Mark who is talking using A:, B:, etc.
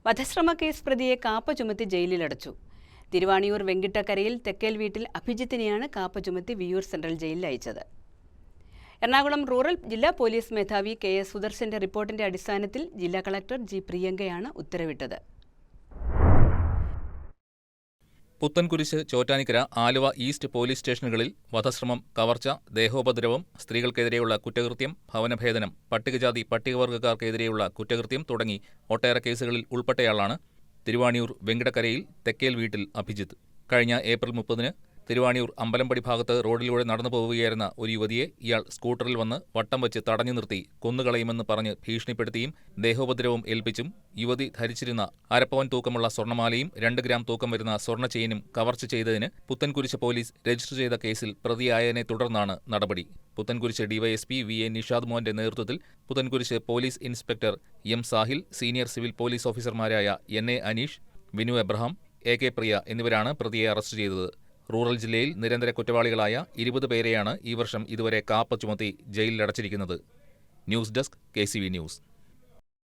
A: വധശ്രമ case പ്രതിയെ കാപ്പ ചുമത്തി ജയിലിലടച്ചു. തിരുവാണിയൂർ വെങ്കിട്ടക്കരയിൽ തെക്കേൽ വീട്ടിൽ അഭിജിത്തിനെയാണ് കാപ്പ ചുമത്തി വിയ്യൂർ സെൻട്രൽ ജയിലിൽ അയച്ചത്. എറണാകുളം റൂറൽ ജില്ലാ പോലീസ് മേധാവി KS സുദർശന്റെ റിപ്പോർട്ടിന്റെ അടിസ്ഥാനത്തിൽ ജില്ലാ കളക്ടർ G. പ്രിയങ്കയാണ് ഉത്തരവിട്ടത്.
B: പുത്തൻകുരിശ്, ചോറ്റാനിക്കര, ആലുവ ഈസ്റ്റ് പോലീസ് സ്റ്റേഷനുകളിൽ വധശ്രമം, കവർച്ച, ദേഹോപദ്രവം, സ്ത്രീകൾക്കെതിരെയുള്ള കുറ്റകൃത്യം, ഭവനഭേദനം, പട്ടികജാതി പട്ടികവർഗ്ഗക്കാർക്കെതിരെയുള്ള കുറ്റകൃത്യം തുടങ്ങി ഒട്ടേറെ കേസുകളിൽ ഉൾപ്പെട്ടയാളാണ് തിരുവാണിയൂർ വെങ്കിടക്കരയിൽ തെക്കേൽ വീട്ടിൽ അഭിജിത്ത്. കഴിഞ്ഞ ഏപ്രിൽ 30-ന് തിരുവാണിയൂർ അമ്പലമ്പടി ഭാഗത്ത് റോഡിലൂടെ നടന്നു പോവുകയായിരുന്ന ഒരു യുവതിയെ ഇയാൾ സ്കൂട്ടറിൽ വന്ന് വട്ടം വെച്ച് തടഞ്ഞു നിർത്തി കൊന്നുകളയുമെന്ന് പറഞ്ഞ് ഭീഷണിപ്പെടുത്തിയും ദേഹോപദ്രവം ഏൽപ്പിച്ചും യുവതി ധരിച്ചിരുന്ന അരപ്പവൻ തൂക്കമുള്ള സ്വർണ്ണമാലയും 2 ഗ്രാം തൂക്കം വരുന്ന സ്വർണ്ണ ചെയിനും കവർച്ച ചെയ്തതിന് പുത്തൻകുരിശ് പോലീസ് രജിസ്റ്റർ ചെയ്ത കേസിൽ പ്രതിയായതിനെ തുടർന്നാണ് നടപടി. പുത്തൻകുരിശ് ഡിവൈഎസ്പി VA നിഷാദ് മോഹന്റെ നേതൃത്വത്തിൽ Puthenkurish police inspector M. Sahil, senior civil police ഓഫീസർമാരായ NA അനീഷ്, വിനു എബ്രഹാം, AK പ്രിയ എന്നിവരാണ് പ്രതിയെ അറസ്റ്റ് ചെയ്തത്. റൂറൽ ജില്ലയിൽ നിരന്തര കുറ്റവാളികളായ 20 പേരെയാണ് ഈ വർഷം ഇതുവരെ കാപ്പ ചുമത്തി ജയിലിലടച്ചിരിക്കുന്നത്. News desk KCV news.